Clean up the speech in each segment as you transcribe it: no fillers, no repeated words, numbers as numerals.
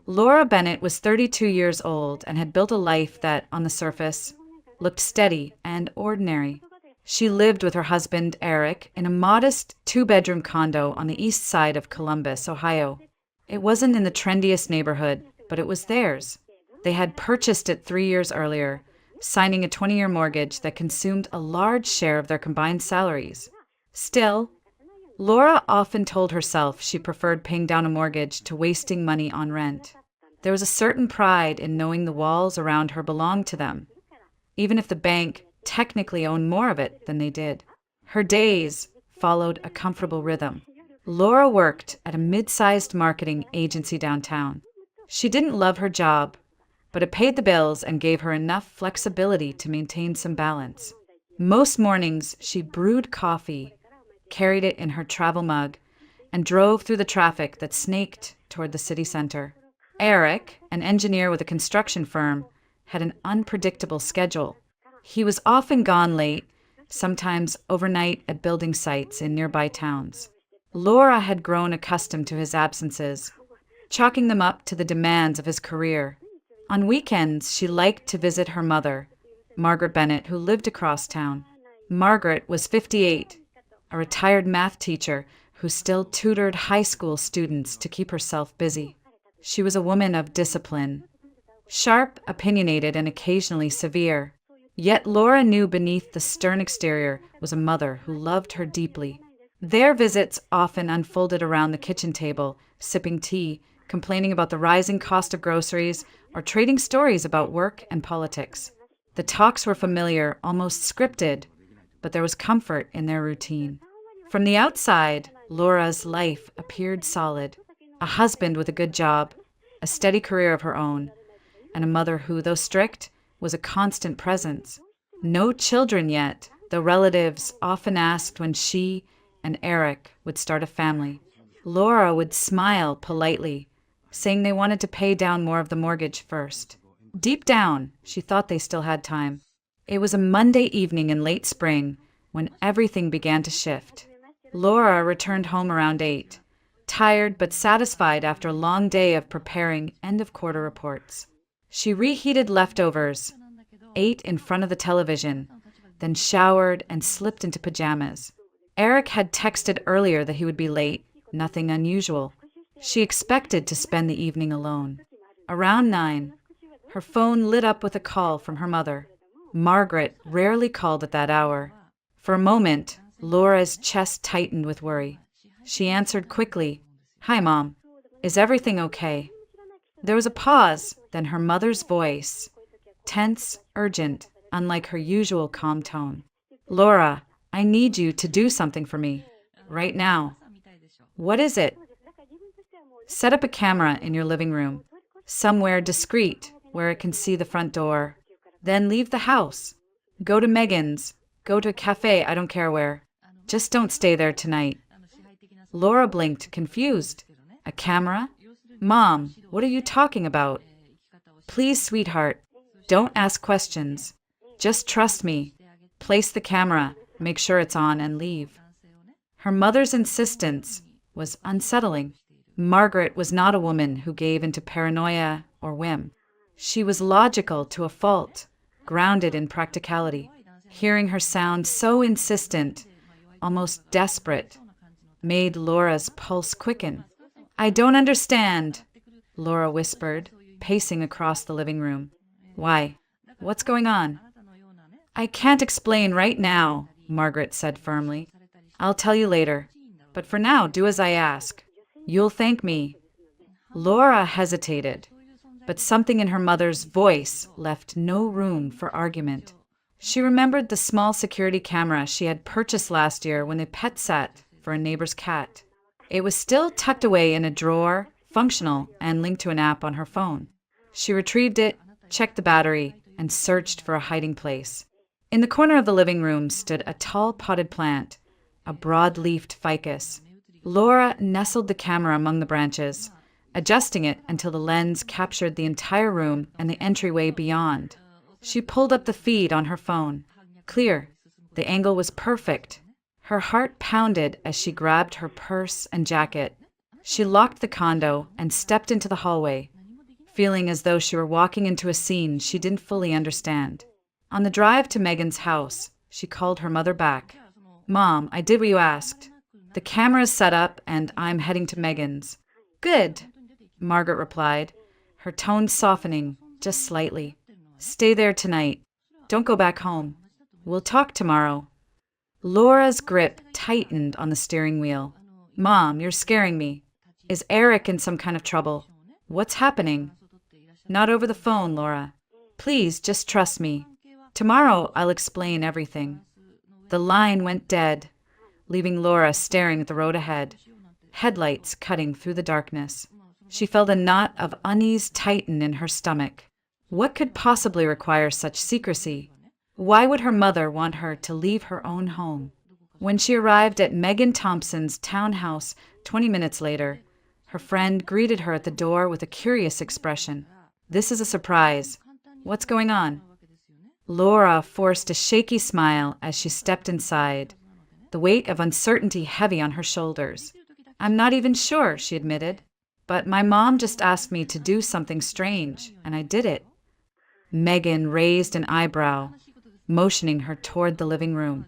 Laura Bennett was 32 years old and had built a life that, on the surface, looked steady and ordinary. She lived with her husband, Eric, in a modest two-bedroom condo on the east side of Columbus, Ohio. It wasn't in the trendiest neighborhood, but it was theirs. They had purchased it 3 years earlier, signing a 20-year mortgage that consumed a large share of their combined salaries. Still, Laura often told herself she preferred paying down a mortgage to wasting money on rent. There was a certain pride in knowing the walls around her belonged to them, even if the bank technically owned more of it than they did. Her days followed a comfortable rhythm. Laura worked at a mid-sized marketing agency downtown. She didn't love her job, but it paid the bills and gave her enough flexibility to maintain some balance. Most mornings, she brewed coffee, carried it in her travel mug, and drove through the traffic that snaked toward the city center. Eric, an engineer with a construction firm, had an unpredictable schedule. He was often gone late, sometimes overnight at building sites in nearby towns. Laura had grown accustomed to his absences, chalking them up to the demands of his career. On weekends, she liked to visit her mother, Margaret Bennett, who lived across town. Margaret was 58, a retired math teacher who still tutored high school students to keep herself busy. She was a woman of discipline, sharp, opinionated, and occasionally severe. Yet Laura knew beneath the stern exterior was a mother who loved her deeply. Their visits often unfolded around the kitchen table, sipping tea, complaining about the rising cost of groceries, or trading stories about work and politics. The talks were familiar, almost scripted, but there was comfort in their routine. From the outside, Laura's life appeared solid. A husband with a good job, a steady career of her own, and a mother who, though strict, was a constant presence. No children yet, though relatives often asked when she and Eric would start a family. Laura would smile politely, saying they wanted to pay down more of the mortgage first. Deep down, she thought they still had time. It was a Monday evening in late spring when everything began to shift. Laura returned home around 8, tired but satisfied after a long day of preparing end-of-quarter reports. She reheated leftovers, ate in front of the television, then showered and slipped into pajamas. Eric had texted earlier that he would be late, nothing unusual. She expected to spend the evening alone. Around 9, her phone lit up with a call from her mother. Margaret rarely called at that hour. For a moment, Laura's chest tightened with worry. She answered quickly, "Hi, Mom. Is everything okay?" There was a pause, then her mother's voice, tense, urgent, unlike her usual calm tone. "Laura, I need you to do something for me. Right now." "What is it?" "Set up a camera in your living room, somewhere discreet where it can see the front door. Then leave the house. Go to Megan's. Go to a cafe, I don't care where. Just don't stay there tonight." Laura blinked, confused. "A camera? Mom, what are you talking about?" "Please, sweetheart, don't ask questions. Just trust me. Place the camera, make sure it's on, and leave." Her mother's insistence was unsettling. Margaret was not a woman who gave into paranoia or whim. She was logical to a fault, grounded in practicality. Hearing her sound so insistent, almost desperate, made Laura's pulse quicken. "I don't understand," Laura whispered, pacing across the living room. "Why? What's going on?" "I can't explain right now," Margaret said firmly. "I'll tell you later. But for now, do as I ask. You'll thank me." Laura hesitated, but something in her mother's voice left no room for argument. She remembered the small security camera she had purchased last year when they pet sat for a neighbor's cat. It was still tucked away in a drawer, functional, and linked to an app on her phone. She retrieved it, checked the battery, and searched for a hiding place. In the corner of the living room stood a tall potted plant, a broad-leafed ficus. Laura nestled the camera among the branches, adjusting it until the lens captured the entire room and the entryway beyond. She pulled up the feed on her phone. Clear. The angle was perfect. Her heart pounded as she grabbed her purse and jacket. She locked the condo and stepped into the hallway, feeling as though she were walking into a scene she didn't fully understand. On the drive to Megan's house, she called her mother back. "Mom, I did what you asked. The camera's set up and I'm heading to Megan's." "Good," Margaret replied, her tone softening just slightly. "Stay there tonight. Don't go back home. We'll talk tomorrow." Laura's grip tightened on the steering wheel. "Mom, you're scaring me. Is Eric in some kind of trouble? What's happening?" "Not over the phone, Laura. Please, just trust me. Tomorrow I'll explain everything." The line went dead, leaving Laura staring at the road ahead, headlights cutting through the darkness. She felt a knot of unease tighten in her stomach. What could possibly require such secrecy? Why would her mother want her to leave her own home? When she arrived at Megan Thompson's townhouse 20 minutes later, her friend greeted her at the door with a curious expression. "This is a surprise. What's going on?" Laura forced a shaky smile as she stepped inside, the weight of uncertainty heavy on her shoulders. "I'm not even sure," she admitted, "but my mom just asked me to do something strange, and I did it." Megan raised an eyebrow, motioning her toward the living room.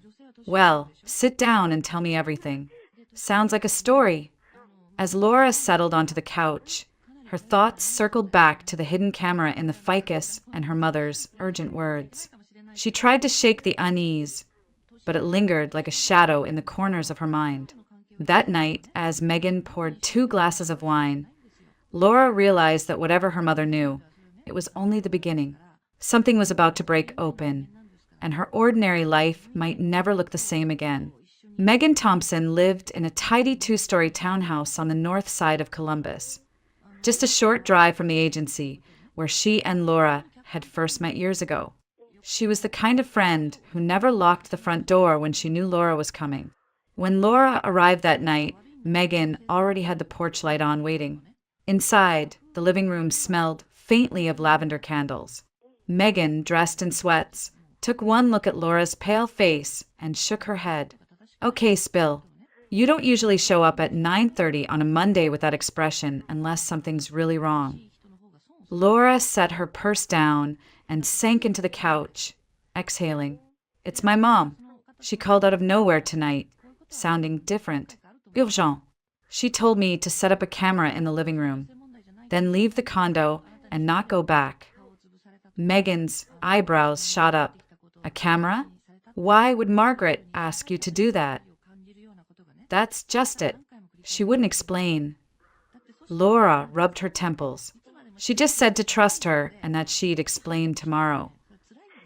"Well, sit down and tell me everything. Sounds like a story." As Laura settled onto the couch, her thoughts circled back to the hidden camera in the ficus and her mother's urgent words. She tried to shake the unease, but it lingered like a shadow in the corners of her mind. That night, as Megan poured 2 glasses of wine, Laura realized that whatever her mother knew, it was only the beginning. Something was about to break open, and her ordinary life might never look the same again. Megan Thompson lived in a tidy 2-story townhouse on the north side of Columbus, just a short drive from the agency where she and Laura had first met years ago. She was the kind of friend who never locked the front door when she knew Laura was coming. When Laura arrived that night, Megan already had the porch light on waiting. Inside, the living room smelled faintly of lavender candles. Megan, dressed in sweats, took one look at Laura's pale face and shook her head. "Okay, Spill. You don't usually show up at 9:30 on a Monday with that expression unless something's really wrong." Laura set her purse down and sank into the couch, exhaling. "It's my mom. She called out of nowhere tonight, sounding different. Urgent. She told me to set up a camera in the living room, then leave the condo and not go back." Megan's eyebrows shot up. "A camera? Why would Margaret ask you to do that?" "That's just it. She wouldn't explain." Laura rubbed her temples. "She just said to trust her and that she'd explain tomorrow."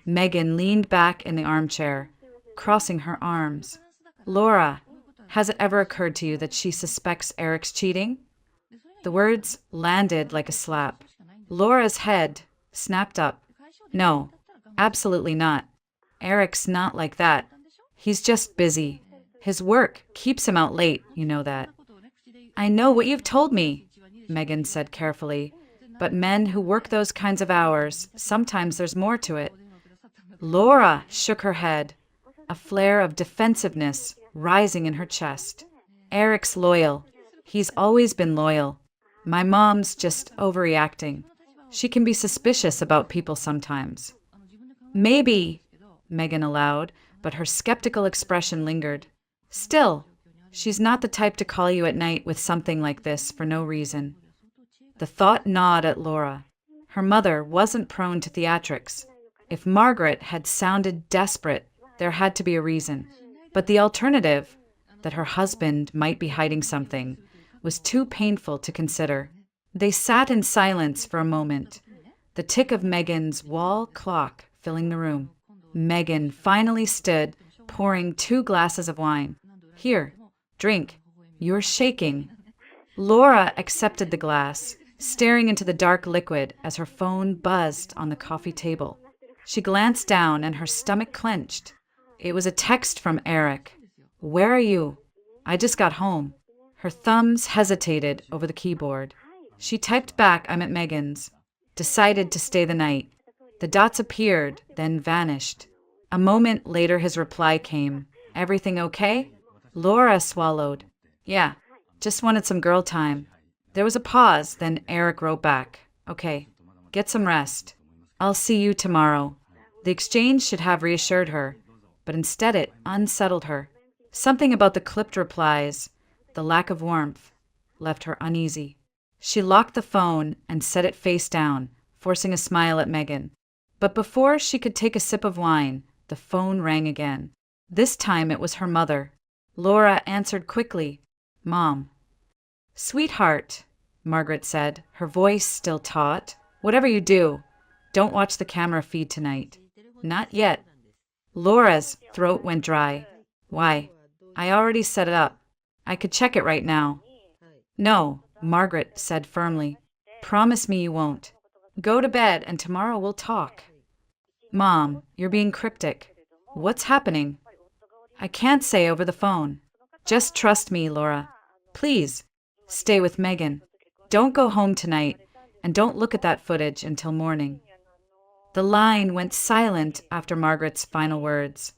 Megan leaned back in the armchair, crossing her arms. "Laura, has it ever occurred to you that she suspects Eric's cheating?" The words landed like a slap. Laura's head snapped up. "No, absolutely not. Eric's not like that. He's just busy. His work keeps him out late, you know that." "I know what you've told me," Megan said carefully, "but men who work those kinds of hours, sometimes there's more to it." Laura shook her head, a flare of defensiveness rising in her chest. "Eric's loyal. He's always been loyal. My mom's just overreacting. She can be suspicious about people sometimes." "Maybe," Megan allowed, but her skeptical expression lingered. "Still, she's not the type to call you at night with something like this for no reason." The thought gnawed at Laura. Her mother wasn't prone to theatrics. If Margaret had sounded desperate, there had to be a reason. But the alternative, that her husband might be hiding something, was too painful to consider. They sat in silence for a moment, the tick of Megan's wall clock filling the room. Megan finally stood, pouring 2 glasses of wine. "Here, drink. You're shaking." Laura accepted the glass, staring into the dark liquid as her phone buzzed on the coffee table. She glanced down and her stomach clenched. It was a text from Eric. "Where are you?" "I just got home." Her thumbs hesitated over the keyboard. She typed back, "I'm at Megan's." Decided to stay the night. The dots appeared, then vanished. A moment later his reply came. "Everything okay?" Laura swallowed. "Yeah, Just wanted some girl time. There was a pause, then Eric wrote back, "Okay, get some rest. I'll see you tomorrow." The exchange should have reassured her, but instead it unsettled her. Something about the clipped replies, the lack of warmth, left her uneasy. She locked the phone and set it face down, forcing a smile at Megan. But before she could take a sip of wine, the phone rang again. This time it was her mother. Laura answered quickly, "Mom." "Sweetheart," Margaret said, her voice still taut, "whatever you do, don't watch the camera feed tonight." "Not yet." Laura's throat went dry. "Why? I already set it up. I could check it right now." "No," Margaret said firmly. "Promise me you won't. Go to bed and tomorrow we'll talk." "Mom, you're being cryptic. What's happening?" "I can't say over the phone. Just trust me, Laura. Please, stay with Megan. Don't go home tonight, and don't look at that footage until morning." The line went silent after Margaret's final words,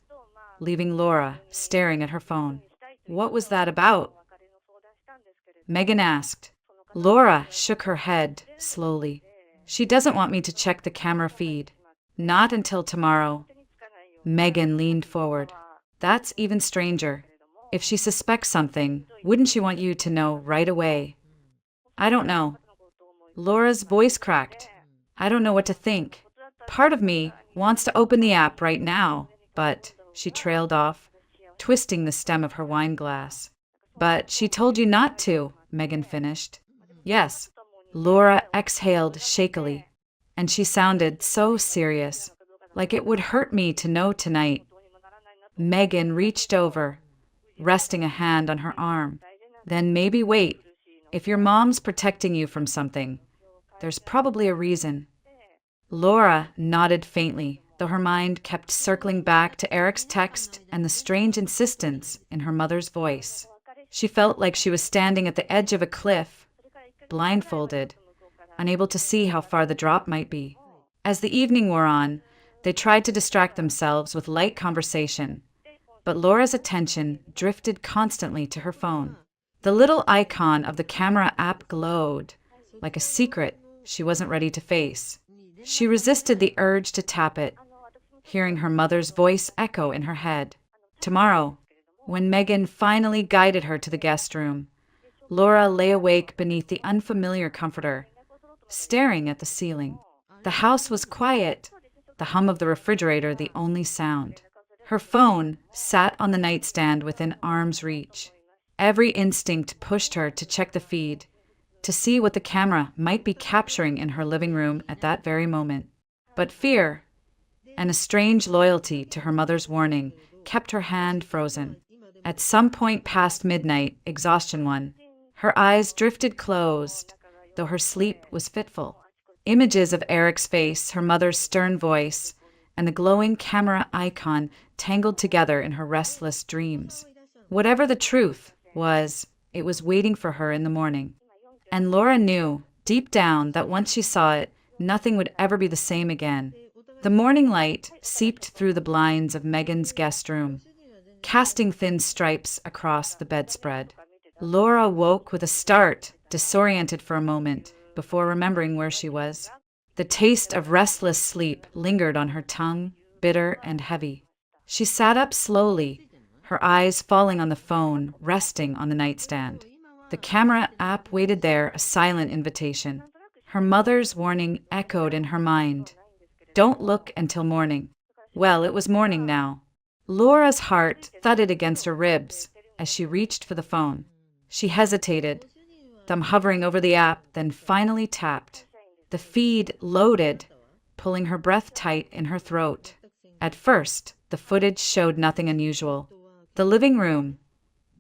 leaving Laura staring at her phone. "What was that about?" Megan asked. Laura shook her head slowly. "She doesn't want me to check the camera feed. Not until tomorrow." Megan leaned forward. "That's even stranger. If she suspects something, wouldn't she want you to know right away?" "I don't know." Laura's voice cracked. "I don't know what to think. Part of me wants to open the app right now, but," she trailed off, twisting the stem of her wine glass. "But she told you not to," Megan finished. "Yes." Laura exhaled shakily, and she sounded so serious, like it would hurt me to know tonight. Megan reached over, resting a hand on her arm. "Then maybe wait. If your mom's protecting you from something, there's probably a reason." Laura nodded faintly, though her mind kept circling back to Eric's text and the strange insistence in her mother's voice. She felt like she was standing at the edge of a cliff, blindfolded, unable to see how far the drop might be. As the evening wore on, they tried to distract themselves with light conversation, but Laura's attention drifted constantly to her phone. The little icon of the camera app glowed, like a secret she wasn't ready to face. She resisted the urge to tap it, hearing her mother's voice echo in her head. Tomorrow, when Megan finally guided her to the guest room, Laura lay awake beneath the unfamiliar comforter, staring at the ceiling. The house was quiet, the hum of the refrigerator the only sound. Her phone sat on the nightstand within arm's reach. Every instinct pushed her to check the feed, to see what the camera might be capturing in her living room at that very moment. But fear, and a strange loyalty to her mother's warning, kept her hand frozen. At some point past midnight, exhaustion won. Her eyes drifted closed, though her sleep was fitful. Images of Eric's face, her mother's stern voice, and the glowing camera icon tangled together in her restless dreams. Whatever the truth was, it was waiting for her in the morning. And Laura knew, deep down, that once she saw it, nothing would ever be the same again. The morning light seeped through the blinds of Megan's guest room, casting thin stripes across the bedspread. Laura woke with a start, disoriented for a moment, before remembering where she was. The taste of restless sleep lingered on her tongue, bitter and heavy. She sat up slowly, her eyes falling on the phone, resting on the nightstand. The camera app waited there, a silent invitation. Her mother's warning echoed in her mind. Don't look until morning. Well, it was morning now. Laura's heart thudded against her ribs as she reached for the phone. She hesitated, thumb hovering over the app, then finally tapped. The feed loaded, pulling her breath tight in her throat. At first, the footage showed nothing unusual. The living room,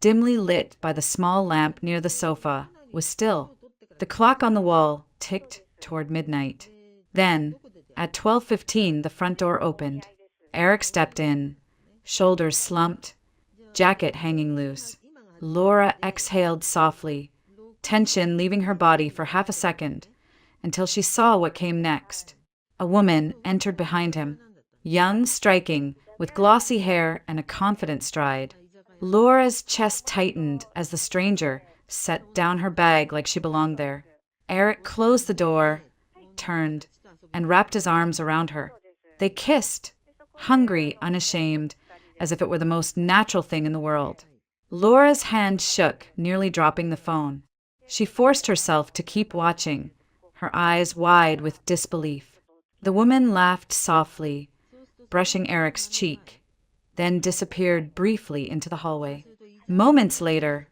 dimly lit by the small lamp near the sofa, was still. The clock on the wall ticked toward midnight. Then, at 12:15, the front door opened. Eric stepped in, shoulders slumped, jacket hanging loose. Laura exhaled softly, tension leaving her body for half a second, until she saw what came next. A woman entered behind him, young, striking, with glossy hair and a confident stride. Laura's chest tightened as the stranger, set down her bag like she belonged there. Eric closed the door, turned, and wrapped his arms around her. They kissed, hungry, unashamed, as if it were the most natural thing in the world. Laura's hand shook, nearly dropping the phone. She forced herself to keep watching, her eyes wide with disbelief. The woman laughed softly, brushing Eric's cheek, then disappeared briefly into the hallway. Moments later,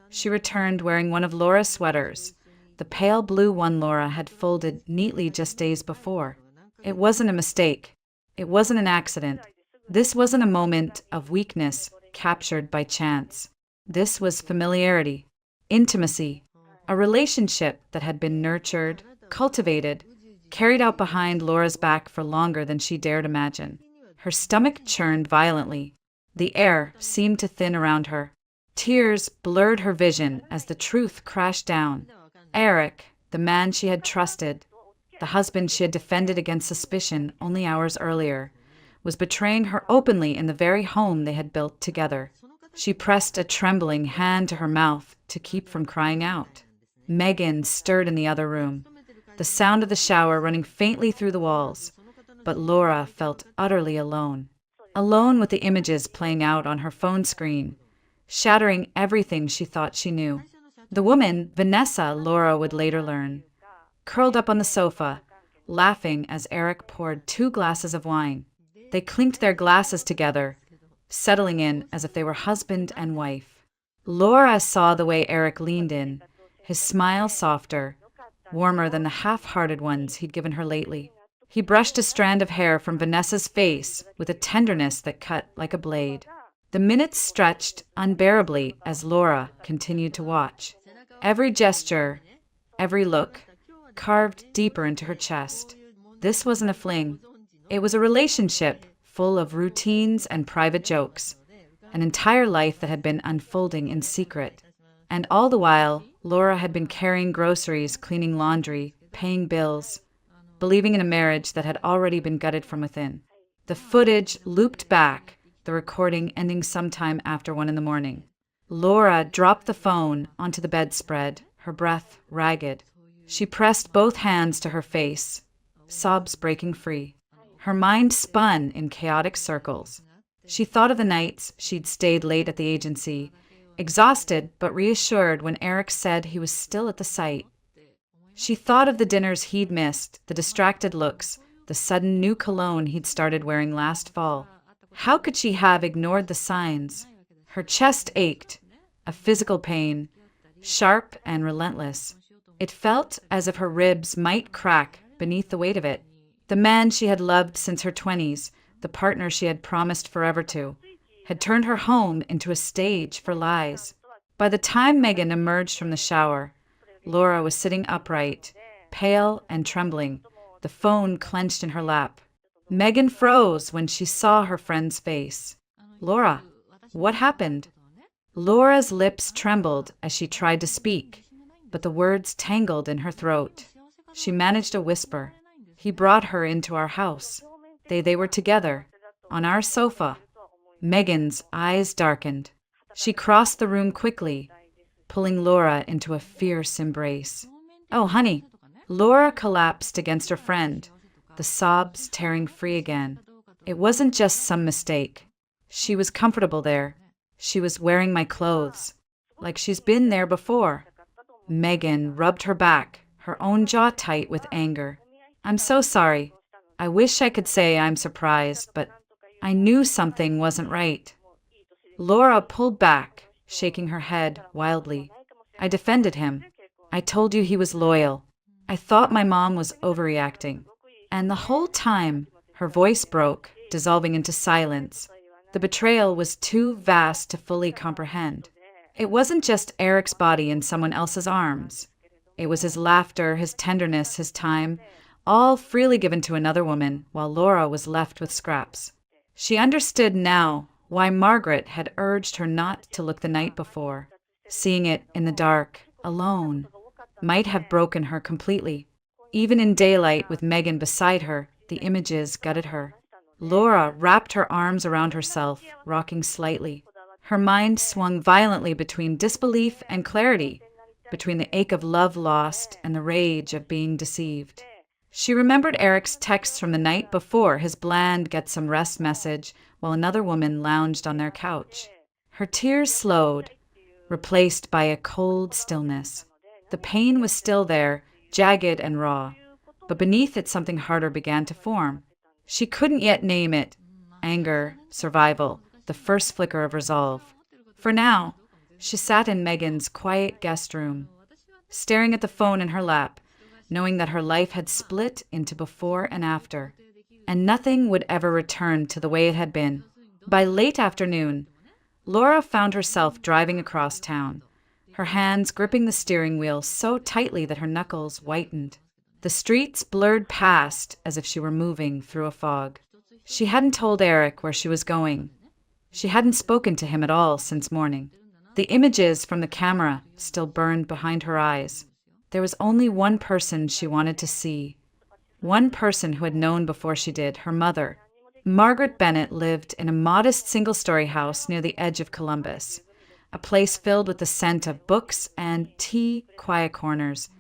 she returned wearing one of Laura's sweaters, the pale blue one Laura had folded neatly just days before. It wasn't a mistake. It wasn't an accident. This wasn't a moment of weakness captured by chance. This was familiarity, intimacy, a relationship that had been nurtured, cultivated, carried out behind Laura's back for longer than she dared imagine. Her stomach churned violently. The air seemed to thin around her. Tears blurred her vision as the truth crashed down. Eric, the man she had trusted, the husband she had defended against suspicion only hours earlier, was betraying her openly in the very home they had built together. She pressed a trembling hand to her mouth to keep from crying out. Megan stirred in the other room, the sound of the shower running faintly through the walls, but Laura felt utterly alone. Alone with the images playing out on her phone screen, shattering everything she thought she knew. The woman, Vanessa, Laura would later learn, curled up on the sofa, laughing as Eric poured 2 glasses of wine. They clinked their glasses together, settling in as if they were husband and wife. Laura saw the way Eric leaned in, his smile softer, warmer than the half-hearted ones he'd given her lately. He brushed a strand of hair from Vanessa's face with a tenderness that cut like a blade. The minutes stretched unbearably as Laura continued to watch. Every gesture, every look, carved deeper into her chest. This wasn't a fling. It was a relationship full of routines and private jokes, an entire life that had been unfolding in secret. And all the while, Laura had been carrying groceries, cleaning laundry, paying bills, believing in a marriage that had already been gutted from within. The footage looped back, the recording ending sometime after 1 a.m. Laura dropped the phone onto the bedspread, her breath ragged. She pressed both hands to her face, sobs breaking free. Her mind spun in chaotic circles. She thought of the nights she'd stayed late at the agency, exhausted but reassured when Eric said he was still at the site. She thought of the dinners he'd missed, the distracted looks, the sudden new cologne he'd started wearing last fall. How could she have ignored the signs? Her chest ached, a physical pain, sharp and relentless. It felt as if her ribs might crack beneath the weight of it. The man she had loved since her 20s, the partner she had promised forever to, had turned her home into a stage for lies. By the time Megan emerged from the shower, Laura was sitting upright, pale and trembling, the phone clenched in her lap. Megan froze when she saw her friend's face. "Laura, what happened?" Laura's lips trembled as she tried to speak, but the words tangled in her throat. She managed a whisper. "He brought her into our house. They were together, on our sofa." Megan's eyes darkened. She crossed the room quickly, pulling Laura into a fierce embrace. "Oh, honey." Laura collapsed against her friend, the sobs tearing free again. It wasn't just some mistake. She was comfortable there. She was wearing my clothes, like she's been there before. Megan rubbed her back, her own jaw tight with anger. "I'm so sorry. I wish I could say I'm surprised, but I knew something wasn't right." Laura pulled back, shaking her head wildly. "I defended him. I told you he was loyal. I thought my mom was overreacting." And the whole time, her voice broke, dissolving into silence. The betrayal was too vast to fully comprehend. It wasn't just Eric's body in someone else's arms. It was his laughter, his tenderness, his time, all freely given to another woman, while Laura was left with scraps. She understood now why Margaret had urged her not to look the night before. Seeing it in the dark, alone, might have broken her completely. Even in daylight with Megan beside her, the images gutted her. Laura wrapped her arms around herself, rocking slightly. Her mind swung violently between disbelief and clarity, between the ache of love lost and the rage of being deceived. She remembered Eric's texts from the night before, his bland "get some rest" message, while another woman lounged on their couch. Her tears slowed, replaced by a cold stillness. The pain was still there, jagged and raw, but beneath it something harder began to form. She couldn't yet name it: anger, survival, the first flicker of resolve. For now, she sat in Megan's quiet guest room, staring at the phone in her lap, knowing that her life had split into before and after, and nothing would ever return to the way it had been. By late afternoon, Laura found herself driving across town, her hands gripping the steering wheel so tightly that her knuckles whitened. The streets blurred past as if she were moving through a fog. She hadn't told Eric where she was going. She hadn't spoken to him at all since morning. The images from the camera still burned behind her eyes. There was only one person she wanted to see. One person who had known before she did, her mother. Margaret Bennett lived in a modest single-story house near the edge of Columbus, a place filled with the scent of books and tea, quiet corners,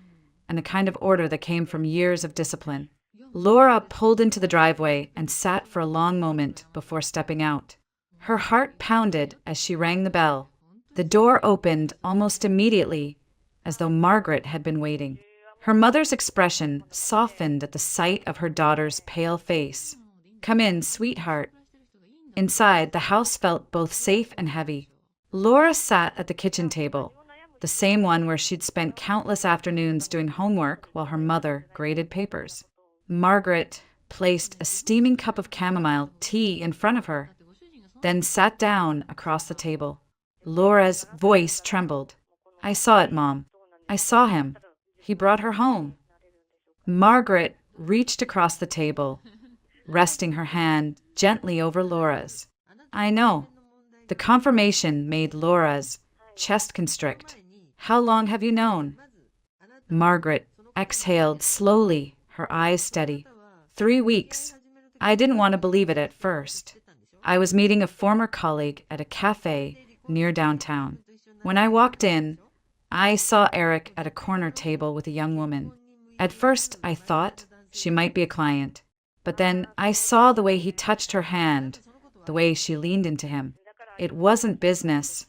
and the kind of order that came from years of discipline. Laura pulled into the driveway and sat for a long moment before stepping out. Her heart pounded as she rang the bell. The door opened almost immediately, as though Margaret had been waiting. Her mother's expression softened at the sight of her daughter's pale face. "Come in, sweetheart." Inside, the house felt both safe and heavy. Laura sat at the kitchen table, the same one where she'd spent countless afternoons doing homework while her mother graded papers. Margaret placed a steaming cup of chamomile tea in front of her, then sat down across the table. Laura's voice trembled. "I saw it, Mom. I saw him. He brought her home." Margaret reached across the table, resting her hand gently over Laura's. "I know." The confirmation made Laura's chest constrict. "How long have you known?" Margaret exhaled slowly, her eyes steady. 3 weeks. I didn't want to believe it at first. I was meeting a former colleague at a cafe near downtown. When I walked in, I saw Eric at a corner table with a young woman. At first, I thought she might be a client, but then I saw the way he touched her hand, the way she leaned into him. It wasn't business.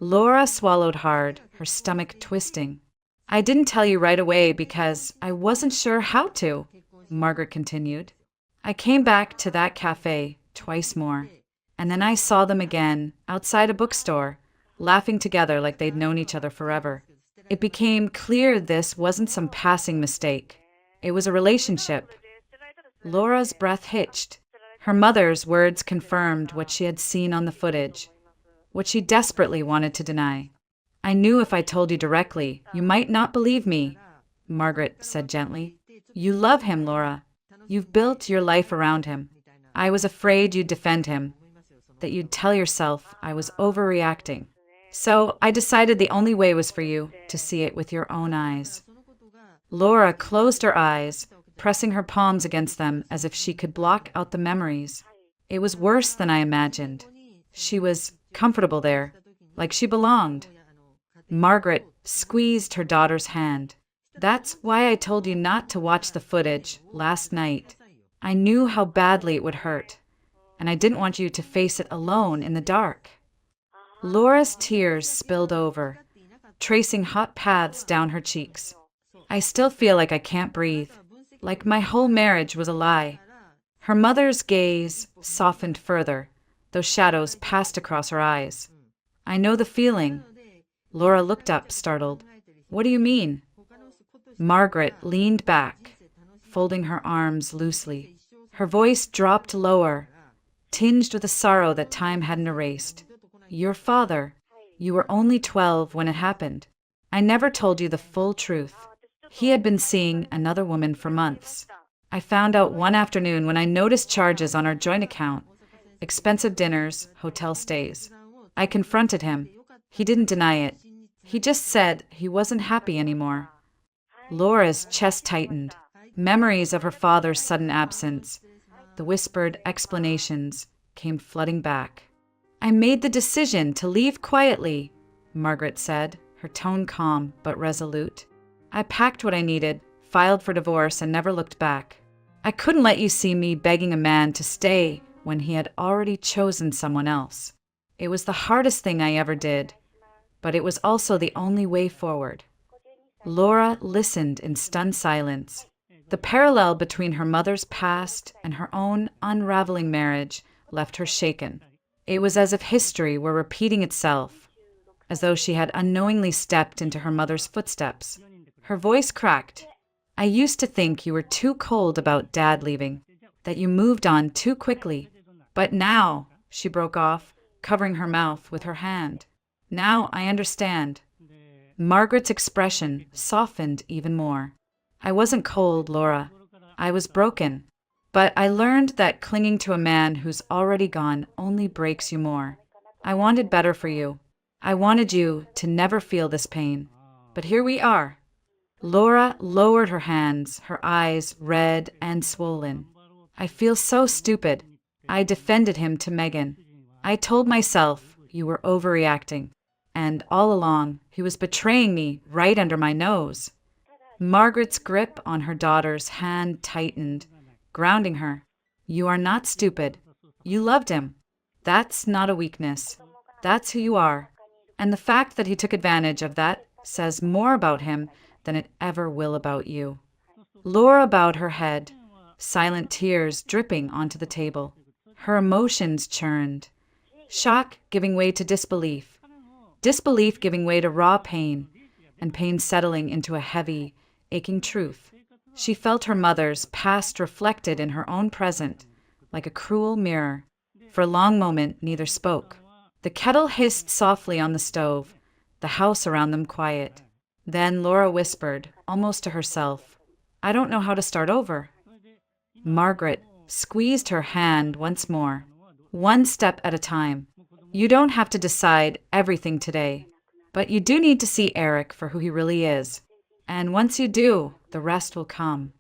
Laura swallowed hard, her stomach twisting. "I didn't tell you right away because I wasn't sure how to," Margaret continued. "I came back to that cafe twice more, and then I saw them again outside a bookstore, laughing together like they'd known each other forever. It became clear this wasn't some passing mistake. It was a relationship." Laura's breath hitched. Her mother's words confirmed what she had seen on the footage, what she desperately wanted to deny. "I knew if I told you directly, you might not believe me," Margaret said gently. "You love him, Laura. You've built your life around him. I was afraid you'd defend him, that you'd tell yourself I was overreacting. So I decided the only way was for you to see it with your own eyes." Laura closed her eyes, pressing her palms against them as if she could block out the memories. It was worse than I imagined. She was comfortable there, like she belonged. Margaret squeezed her daughter's hand. "That's why I told you not to watch the footage last night. I knew how badly it would hurt, and I didn't want you to face it alone in the dark." Laura's tears spilled over, tracing hot paths down her cheeks. "I still feel like I can't breathe, like my whole marriage was a lie." Her mother's gaze softened further, though shadows passed across her eyes. "I know the feeling." Laura looked up, startled. "What do you mean?" Margaret leaned back, folding her arms loosely. Her voice dropped lower, tinged with a sorrow that time hadn't erased. "Your father. You were only 12 when it happened. I never told you the full truth. He had been seeing another woman for months. I found out one afternoon when I noticed charges on our joint account, expensive dinners, hotel stays. I confronted him. He didn't deny it. He just said he wasn't happy anymore." Laura's chest tightened. Memories of her father's sudden absence, the whispered explanations, came flooding back. I made the decision to leave quietly, Margaret said, her tone calm but resolute. I packed what I needed, filed for divorce, and never looked back. I couldn't let you see me begging a man to stay when he had already chosen someone else. It was the hardest thing I ever did, but it was also the only way forward. Laura listened in stunned silence. The parallel between her mother's past and her own unraveling marriage left her shaken. It was as if history were repeating itself, as though she had unknowingly stepped into her mother's footsteps. Her voice cracked. I used to think you were too cold about Dad leaving, that you moved on too quickly. But now, she broke off, covering her mouth with her hand. Now I understand. Margaret's expression softened even more. I wasn't cold, Laura. I was broken. But I learned that clinging to a man who's already gone only breaks you more. I wanted better for you. I wanted you to never feel this pain. But here we are. Laura lowered her hands, her eyes red and swollen. I feel so stupid. I defended him to Megan. I told myself you were overreacting. And all along, he was betraying me right under my nose. Margaret's grip on her daughter's hand tightened, grounding her. You are not stupid. You loved him. That's not a weakness. That's who you are. And the fact that he took advantage of that says more about him than it ever will about you. Laura bowed her head, silent tears dripping onto the table. Her emotions churned. Shock giving way to disbelief. Disbelief giving way to raw pain, and pain settling into a heavy, aching truth. She felt her mother's past reflected in her own present, like a cruel mirror. For a long moment, neither spoke. The kettle hissed softly on the stove, the house around them quiet. Then Laura whispered, almost to herself, I don't know how to start over. Margaret squeezed her hand once more, one step at a time. You don't have to decide everything today, but you do need to see Eric for who he really is. And once you do, the rest will come.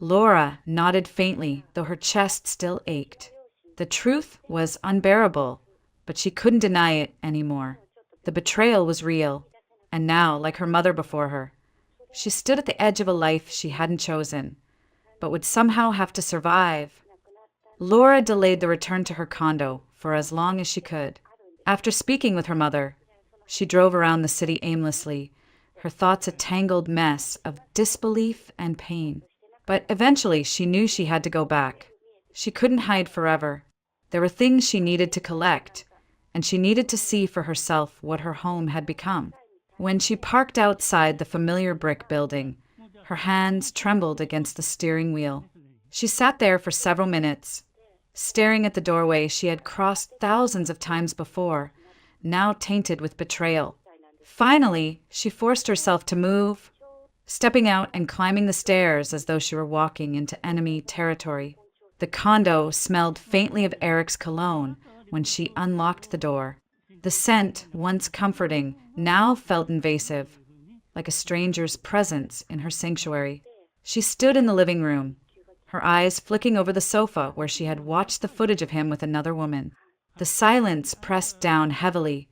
Laura nodded faintly, though her chest still ached. The truth was unbearable, but she couldn't deny it anymore. The betrayal was real, and now, like her mother before her, she stood at the edge of a life she hadn't chosen, but would somehow have to survive. Laura delayed the return to her condo for as long as she could. After speaking with her mother, she drove around the city aimlessly, her thoughts a tangled mess of disbelief and pain. But eventually she knew she had to go back. She couldn't hide forever. There were things she needed to collect, and she needed to see for herself what her home had become. When she parked outside the familiar brick building, her hands trembled against the steering wheel. She sat there for several minutes, staring at the doorway she had crossed thousands of times before, now tainted with betrayal. Finally, she forced herself to move, stepping out and climbing the stairs as though she were walking into enemy territory. The condo smelled faintly of Eric's cologne when she unlocked the door. The scent, once comforting, now felt invasive, like a stranger's presence in her sanctuary. She stood in the living room, her eyes flicking over the sofa where she had watched the footage of him with another woman. The silence pressed down heavily,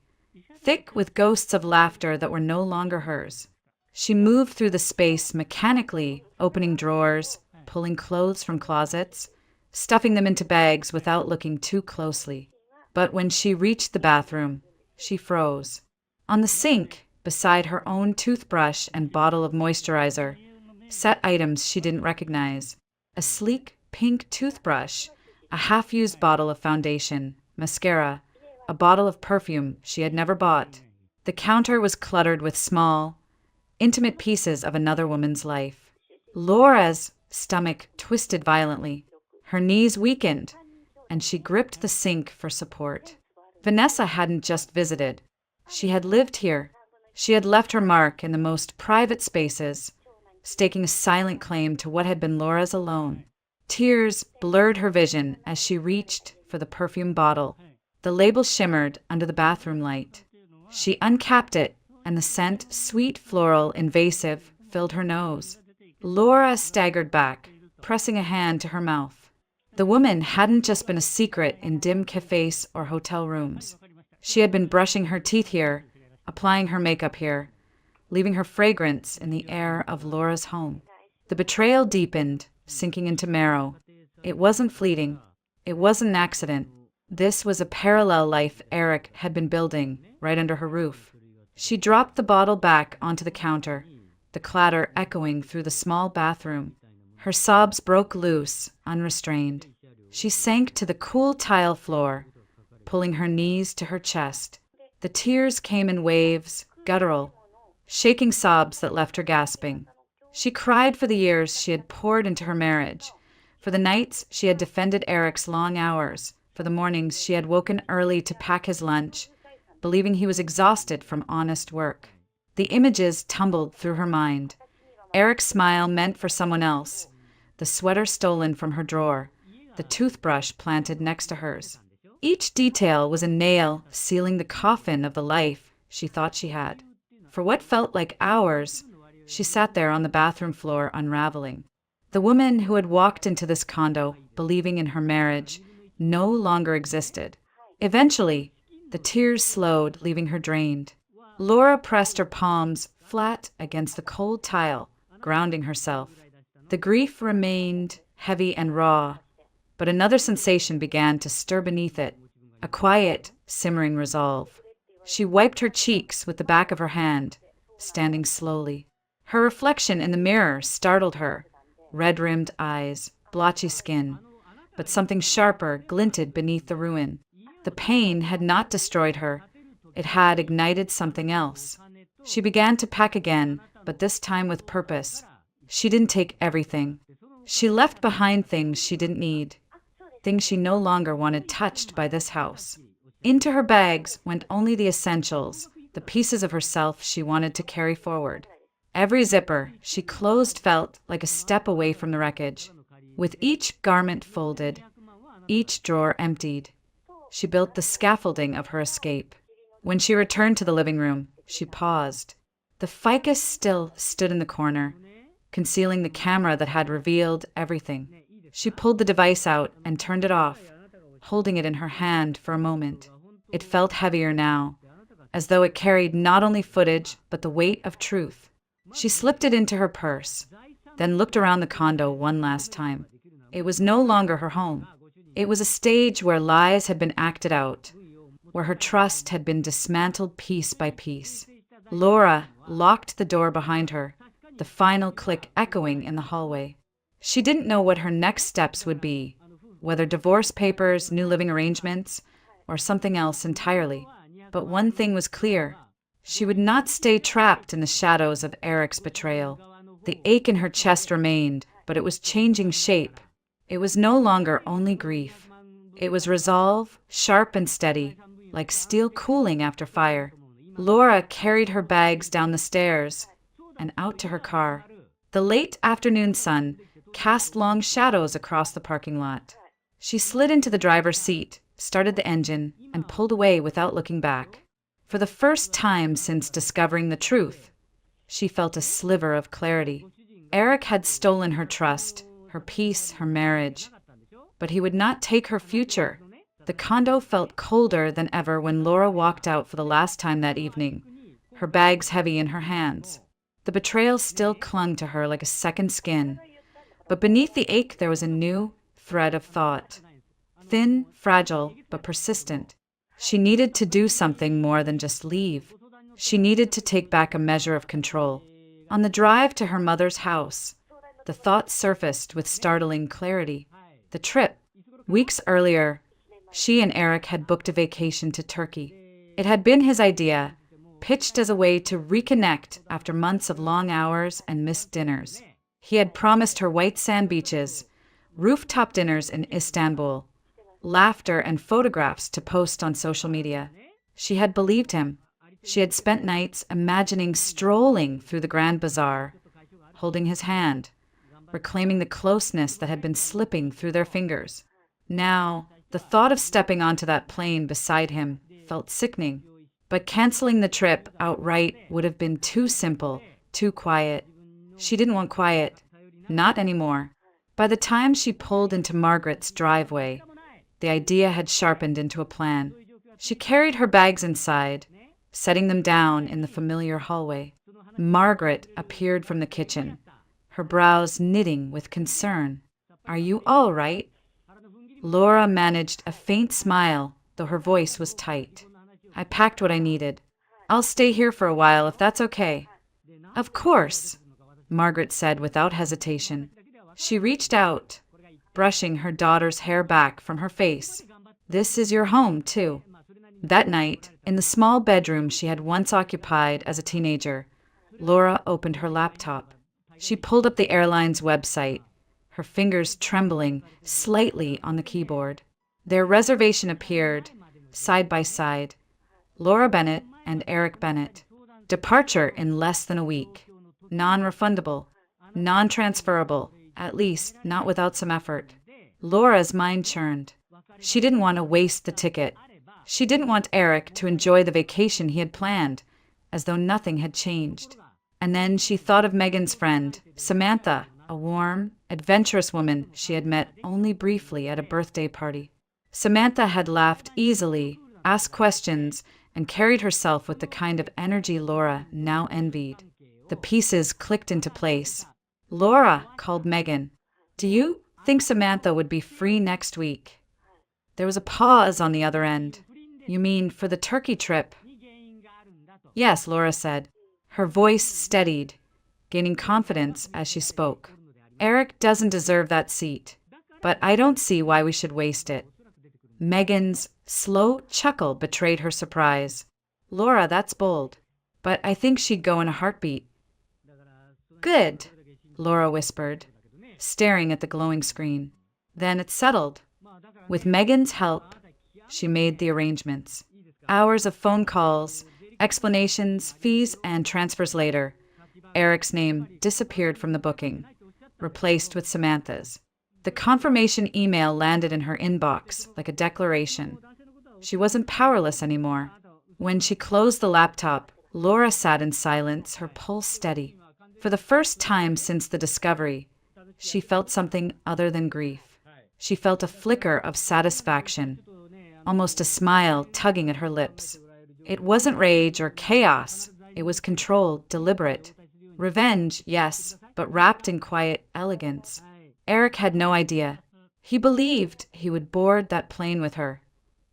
thick with ghosts of laughter that were no longer hers. She moved through the space mechanically, opening drawers, pulling clothes from closets, stuffing them into bags without looking too closely. But when she reached the bathroom, she froze. On the sink, beside her own toothbrush and bottle of moisturizer, sat items she didn't recognize. A sleek pink toothbrush, a half-used bottle of foundation, mascara, a bottle of perfume she had never bought. The counter was cluttered with small, intimate pieces of another woman's life. Laura's stomach twisted violently. Her knees weakened, and she gripped the sink for support. Vanessa hadn't just visited. She had lived here. She had left her mark in the most private spaces, staking a silent claim to what had been Laura's alone. Tears blurred her vision as she reached for the perfume bottle. The label shimmered under the bathroom light. She uncapped it, and the scent, sweet, floral, invasive, filled her nose. Laura staggered back, pressing a hand to her mouth. The woman hadn't just been a secret in dim cafes or hotel rooms. She had been brushing her teeth here, applying her makeup here, leaving her fragrance in the air of Laura's home. The betrayal deepened, sinking into marrow. It wasn't fleeting. It wasn't an accident. This was a parallel life Eric had been building right under her roof. She dropped the bottle back onto the counter, the clatter echoing through the small bathroom. Her sobs broke loose, unrestrained. She sank to the cool tile floor, pulling her knees to her chest. The tears came in waves, guttural, shaking sobs that left her gasping. She cried for the years she had poured into her marriage, for the nights she had defended Eric's long hours, for the mornings she had woken early to pack his lunch, believing he was exhausted from honest work. The images tumbled through her mind. Eric's smile meant for someone else, the sweater stolen from her drawer, the toothbrush planted next to hers. Each detail was a nail sealing the coffin of the life she thought she had. For what felt like hours, she sat there on the bathroom floor unraveling. The woman who had walked into this condo, believing in her marriage, no longer existed. Eventually, the tears slowed, leaving her drained. Laura pressed her palms flat against the cold tile, grounding herself. The grief remained heavy and raw, but another sensation began to stir beneath it, a quiet, simmering resolve. She wiped her cheeks with the back of her hand, standing slowly. Her reflection in the mirror startled her, red-rimmed eyes, blotchy skin, but something sharper glinted beneath the ruin. The pain had not destroyed her. It had ignited something else. She began to pack again, but this time with purpose. She didn't take everything. She left behind things she didn't need, things she no longer wanted touched by this house. Into her bags went only the essentials, the pieces of herself she wanted to carry forward. Every zipper she closed felt like a step away from the wreckage. With each garment folded, each drawer emptied, she built the scaffolding of her escape. When she returned to the living room, she paused. The ficus still stood in the corner, concealing the camera that had revealed everything. She pulled the device out and turned it off, holding it in her hand for a moment. It felt heavier now, as though it carried not only footage, but the weight of truth. She slipped it into her purse, then looked around the condo one last time. It was no longer her home. It was a stage where lies had been acted out, where her trust had been dismantled piece by piece. Laura locked the door behind her, the final click echoing in the hallway. She didn't know what her next steps would be, whether divorce papers, new living arrangements, or something else entirely. But one thing was clear. She would not stay trapped in the shadows of Eric's betrayal. The ache in her chest remained, but it was changing shape. It was no longer only grief. It was resolve, sharp and steady, like steel cooling after fire. Laura carried her bags down the stairs and out to her car. The late afternoon sun cast long shadows across the parking lot. She slid into the driver's seat, started the engine, and pulled away without looking back. For the first time since discovering the truth, she felt a sliver of clarity. Eric had stolen her trust, her peace, her marriage. But he would not take her future. The condo felt colder than ever when Laura walked out for the last time that evening, her bags heavy in her hands. The betrayal still clung to her like a second skin. But beneath the ache there was a new thread of thought. Thin, fragile, but persistent. She needed to do something more than just leave. She needed to take back a measure of control. On the drive to her mother's house, the thought surfaced with startling clarity. The trip. Weeks earlier, she and Eric had booked a vacation to Turkey. It had been his idea, pitched as a way to reconnect after months of long hours and missed dinners. He had promised her white sand beaches, rooftop dinners in Istanbul, laughter and photographs to post on social media. She had believed him. She had spent nights imagining strolling through the Grand Bazaar, holding his hand, reclaiming the closeness that had been slipping through their fingers. Now, the thought of stepping onto that plane beside him felt sickening. But canceling the trip outright would have been too simple, too quiet. She didn't want quiet. Not anymore. By the time she pulled into Margaret's driveway, the idea had sharpened into a plan. She carried her bags inside, setting them down in the familiar hallway. Margaret appeared from the kitchen, her brows knitting with concern. "Are you all right?" Laura managed a faint smile, though her voice was tight. "I packed what I needed. I'll stay here for a while if that's okay." "Of course," Margaret said without hesitation. She reached out, brushing her daughter's hair back from her face. "This is your home, too." That night, in the small bedroom she had once occupied as a teenager, Laura opened her laptop. She pulled up the airline's website, her fingers trembling slightly on the keyboard. Their reservation appeared, side by side, Laura Bennett and Eric Bennett. Departure in less than a week. Non-refundable. Non-transferable, at least not without some effort. Laura's mind churned. She didn't want to waste the ticket. She didn't want Eric to enjoy the vacation he had planned, as though nothing had changed. And then she thought of Megan's friend, Samantha, a warm, adventurous woman she had met only briefly at a birthday party. Samantha had laughed easily, asked questions, and carried herself with the kind of energy Laura now envied. The pieces clicked into place. "Laura," called Megan, "do you think Samantha would be free next week?" There was a pause on the other end. "You mean for the Turkey trip?" "Yes," Laura said. Her voice steadied, gaining confidence as she spoke. "Eric doesn't deserve that seat, but I don't see why we should waste it." Megan's slow chuckle betrayed her surprise. "Laura, that's bold, but I think she'd go in a heartbeat." "Good," Laura whispered, staring at the glowing screen. "Then it's settled." With Megan's help, she made the arrangements. Hours of phone calls, explanations, fees, and transfers later, Eric's name disappeared from the booking, replaced with Samantha's. The confirmation email landed in her inbox like a declaration. She wasn't powerless anymore. When she closed the laptop, Laura sat in silence, her pulse steady. For the first time since the discovery, she felt something other than grief. She felt a flicker of satisfaction, almost a smile tugging at her lips. It wasn't rage or chaos. It was controlled, deliberate. Revenge, yes, but wrapped in quiet elegance. Eric had no idea. He believed he would board that plane with her,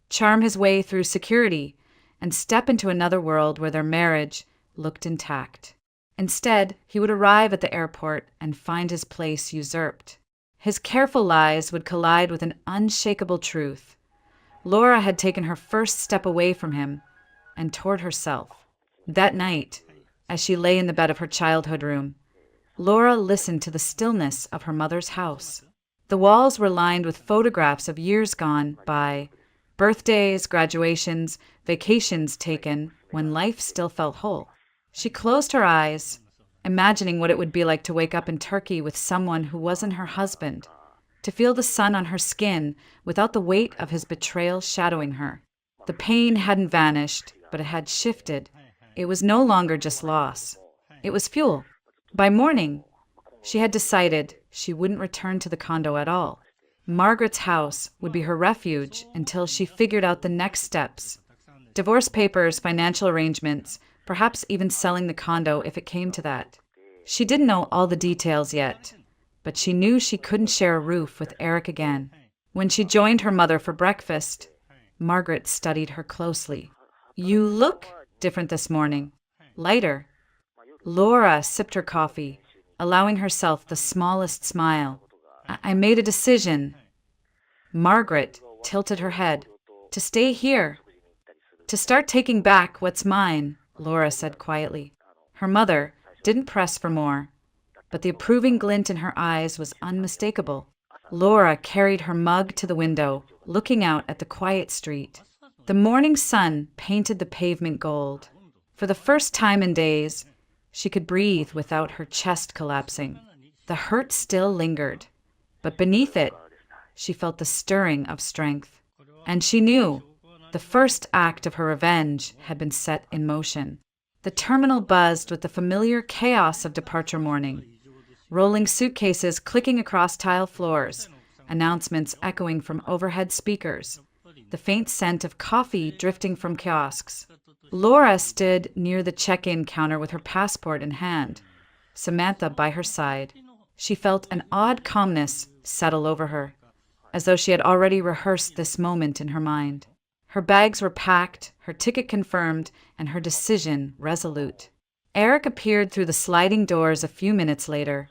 charm his way through security, and step into another world where their marriage looked intact. Instead, he would arrive at the airport and find his place usurped. His careful lies would collide with an unshakable truth. Laura had taken her first step away from him and toward herself. That night, as she lay in the bed of her childhood room, Laura listened to the stillness of her mother's house. The walls were lined with photographs of years gone by, birthdays, graduations, vacations taken when life still felt whole. She closed her eyes, imagining what it would be like to wake up in Turkey with someone who wasn't her husband, to feel the sun on her skin without the weight of his betrayal shadowing her. The pain hadn't vanished, but it had shifted. It was no longer just loss. It was fuel. By morning, she had decided she wouldn't return to the condo at all. Margaret's house would be her refuge until she figured out the next steps. Divorce papers, financial arrangements, perhaps even selling the condo if it came to that. She didn't know all the details yet, but she knew she couldn't share a roof with Eric again. When she joined her mother for breakfast, Margaret studied her closely. "You look different this morning. Lighter." Laura sipped her coffee, allowing herself the smallest smile. I made a decision." Margaret tilted her head. "To stay here. To start taking back what's mine," Laura said quietly. Her mother didn't press for more, but the approving glint in her eyes was unmistakable. Laura carried her mug to the window, looking out at the quiet street. The morning sun painted the pavement gold. For the first time in days, she could breathe without her chest collapsing. The hurt still lingered, but beneath it, she felt the stirring of strength. And she knew the first act of her revenge had been set in motion. The terminal buzzed with the familiar chaos of departure morning. Rolling suitcases clicking across tile floors, announcements echoing from overhead speakers. the faint scent of coffee drifting from kiosks. Laura stood near the check-in counter with her passport in hand, Samantha by her side. She felt an odd calmness settle over her, as though she had already rehearsed this moment in her mind. Her bags were packed, her ticket confirmed, and her decision resolute. Eric appeared through the sliding doors a few minutes later,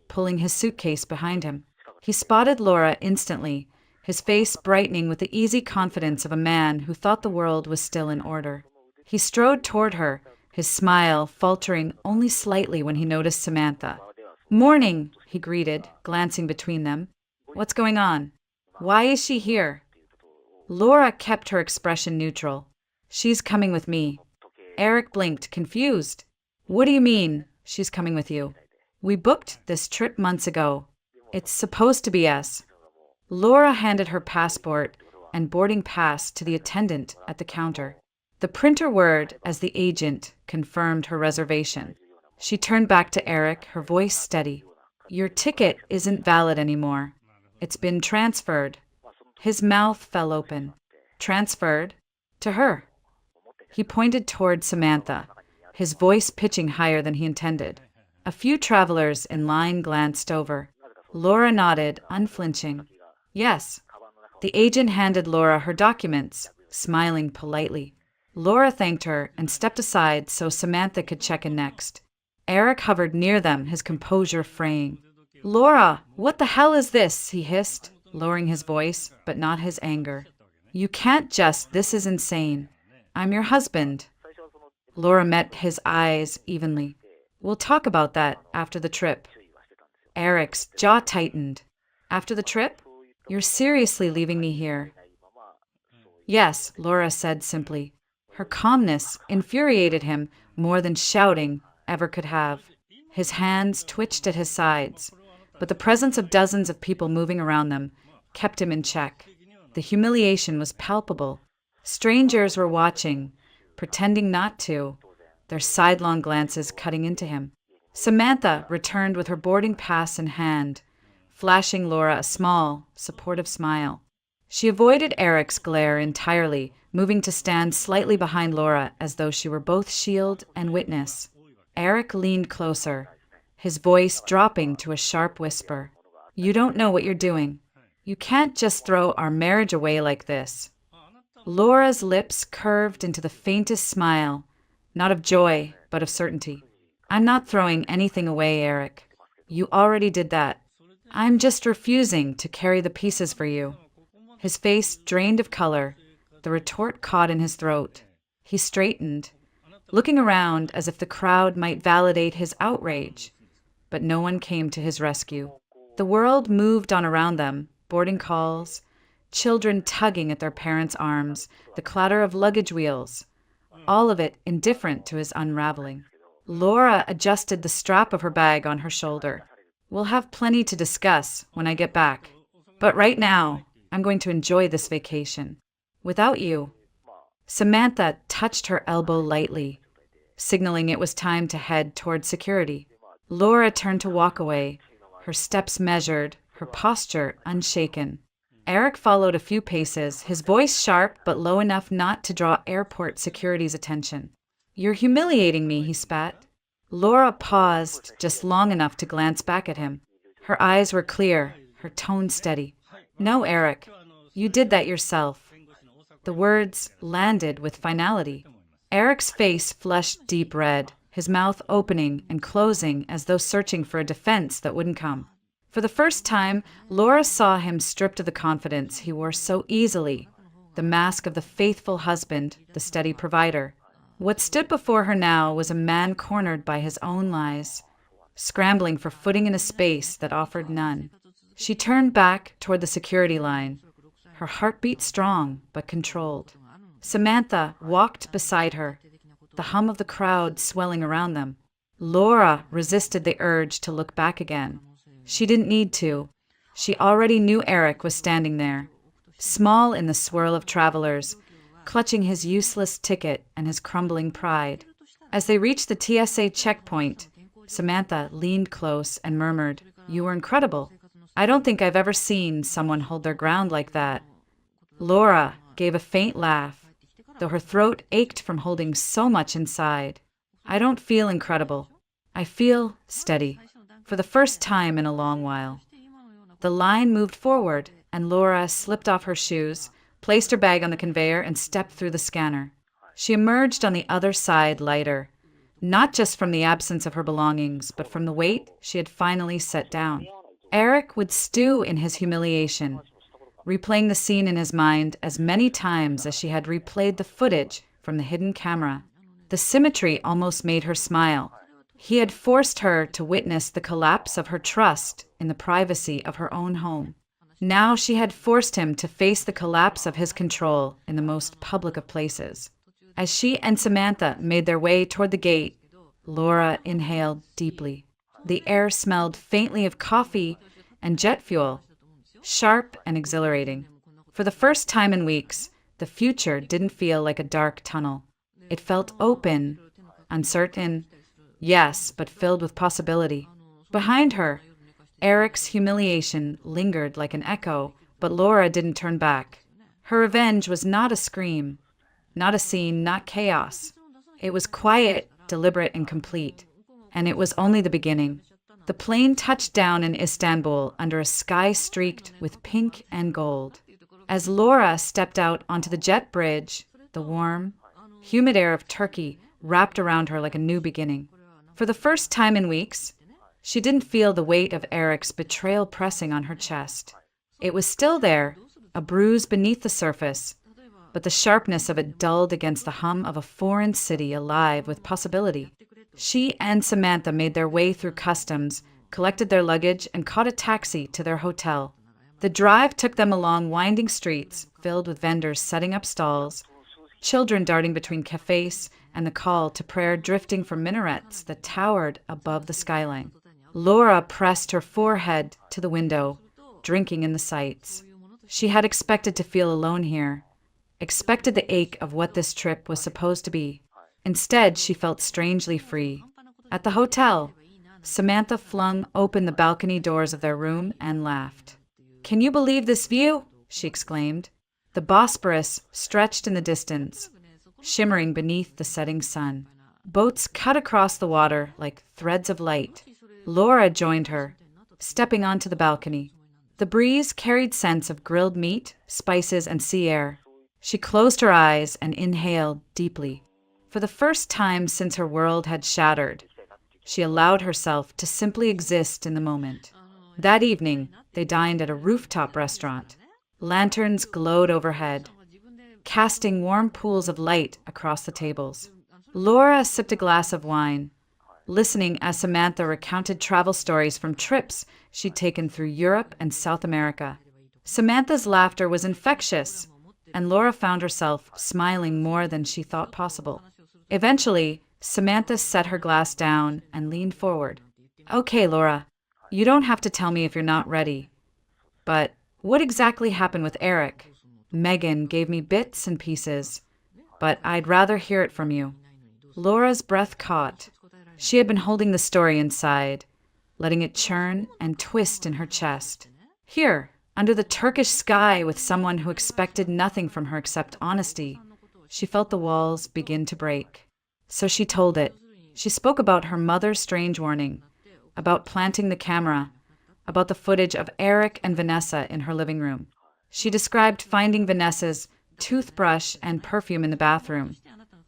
pulling his suitcase behind him. He spotted Laura instantly, his face brightening with the easy confidence of a man who thought the world was still in order. He strode toward her, his smile faltering only slightly when he noticed Samantha. "Morning," he greeted, glancing between them. "What's going on? Why is she here?" Laura kept her expression neutral. "She's coming with me." Eric blinked, confused. "What do you mean, she's coming with you?" "We booked this trip months ago. It's supposed to be us." Laura handed her passport and boarding pass to the attendant at the counter. The printer word as the agent confirmed her reservation. She turned back to Eric, her voice steady. "Your ticket isn't valid anymore. It's been transferred." His mouth fell open. "Transferred? To her?" He pointed toward Samantha, his voice pitching higher than he intended. A few travelers in line glanced over. Laura nodded, unflinching. "Yes." The agent handed Laura her documents, smiling politely. Laura thanked her and stepped aside so Samantha could check in next. Eric hovered near them, his composure fraying. "Laura, what the hell is this?" he hissed, lowering his voice, but not his anger. "You can't just, this is insane. I'm your husband." Laura met his eyes evenly. "We'll talk about that after the trip." Eric's jaw tightened. "After the trip? You're seriously leaving me here?" "Yes," Laura said simply. Her calmness infuriated him more than shouting ever could have. His hands twitched at his sides, but the presence of dozens of people moving around them kept him in check. The humiliation was palpable. Strangers were watching, pretending not to, their sidelong glances cutting into him. Samantha returned with her boarding pass in hand, flashing Laura a small, supportive smile. She avoided Eric's glare entirely, moving to stand slightly behind Laura as though she were both shield and witness. Eric leaned closer, his voice dropping to a sharp whisper. "You don't know what you're doing. You can't just throw our marriage away like this." Laura's lips curved into the faintest smile, not of joy, but of certainty. "I'm not throwing anything away, Eric. You already did that. I'm just refusing to carry the pieces for you." His face drained of color, the retort caught in his throat. He straightened, looking around as if the crowd might validate his outrage, but no one came to his rescue. The world moved on around them, boarding calls, children tugging at their parents' arms, the clatter of luggage wheels, all of it indifferent to his unraveling. Laura adjusted the strap of her bag on her shoulder. "We'll have plenty to discuss when I get back. But right now, I'm going to enjoy this vacation. Without you." Samantha touched her elbow lightly, signaling it was time to head toward security. Laura turned to walk away, her steps measured, her posture unshaken. Eric followed a few paces, his voice sharp but low enough not to draw airport security's attention. "You're humiliating me," he spat. Laura paused just long enough to glance back at him. Her eyes were clear, her tone steady. "No, Eric, you did that yourself." The words landed with finality. Eric's face flushed deep red, his mouth opening and closing as though searching for a defense that wouldn't come. For the first time, Laura saw him stripped of the confidence he wore so easily, the mask of the faithful husband, the steady provider. What stood before her now was a man cornered by his own lies, scrambling for footing in a space that offered none. She turned back toward the security line, her heartbeat strong but controlled. Samantha walked beside her, the hum of the crowd swelling around them. Laura resisted the urge to look back again. She didn't need to. She already knew Eric was standing there, small in the swirl of travelers, clutching his useless ticket and his crumbling pride. As they reached the TSA checkpoint, Samantha leaned close and murmured, "You were incredible. I don't think I've ever seen someone hold their ground like that." Laura gave a faint laugh, though her throat ached from holding so much inside. I don't feel incredible. I feel steady, for the first time in a long while. The line moved forward, and Laura slipped off her shoes, placed her bag on the conveyor, and stepped through the scanner. She emerged on the other side lighter, not just from the absence of her belongings, but from the weight she had finally set down. Eric would stew in his humiliation, replaying the scene in his mind as many times as she had replayed the footage from the hidden camera. The symmetry almost made her smile. He had forced her to witness the collapse of her trust in the privacy of her own home. Now she had forced him to face the collapse of his control in the most public of places. As she and Samantha made their way toward the gate, Laura inhaled deeply. The air smelled faintly of coffee and jet fuel, sharp and exhilarating. For the first time in weeks, the future didn't feel like a dark tunnel. It felt open, uncertain, yes, but filled with possibility. Behind her, Eric's humiliation lingered like an echo, but Laura didn't turn back. Her revenge was not a scream, not a scene, not chaos. It was quiet, deliberate, and complete. And it was only the beginning. The plane touched down in Istanbul under a sky streaked with pink and gold. As Laura stepped out onto the jet bridge, the warm, humid air of Turkey wrapped around her like a new beginning. For the first time in weeks, she didn't feel the weight of Eric's betrayal pressing on her chest. It was still there, a bruise beneath the surface, but the sharpness of it dulled against the hum of a foreign city alive with possibility. She and Samantha made their way through customs, collected their luggage, and caught a taxi to their hotel. The drive took them along winding streets filled with vendors setting up stalls, children darting between cafes, and the call to prayer drifting from minarets that towered above the skyline. Laura pressed her forehead to the window, drinking in the sights. She had expected to feel alone here, expected the ache of what this trip was supposed to be. Instead, she felt strangely free. At the hotel, Samantha flung open the balcony doors of their room and laughed. "Can you believe this view?" she exclaimed. The Bosporus stretched in the distance, shimmering beneath the setting sun. Boats cut across the water like threads of light. Laura joined her, stepping onto the balcony. The breeze carried scents of grilled meat, spices, and sea air. She closed her eyes and inhaled deeply. For the first time since her world had shattered, she allowed herself to simply exist in the moment. That evening, they dined at a rooftop restaurant. Lanterns glowed overhead, casting warm pools of light across the tables. Laura sipped a glass of wine, listening as Samantha recounted travel stories from trips she'd taken through Europe and South America. Samantha's laughter was infectious, and Laura found herself smiling more than she thought possible. Eventually, Samantha set her glass down and leaned forward. "Okay, Laura, you don't have to tell me if you're not ready. But what exactly happened with Eric? Megan gave me bits and pieces, but I'd rather hear it from you." Laura's breath caught. She had been holding the story inside, letting it churn and twist in her chest. Here, under the Turkish sky with someone who expected nothing from her except honesty, she felt the walls begin to break. So she told it. She spoke about her mother's strange warning, about planting the camera, about the footage of Eric and Vanessa in her living room. She described finding Vanessa's toothbrush and perfume in the bathroom,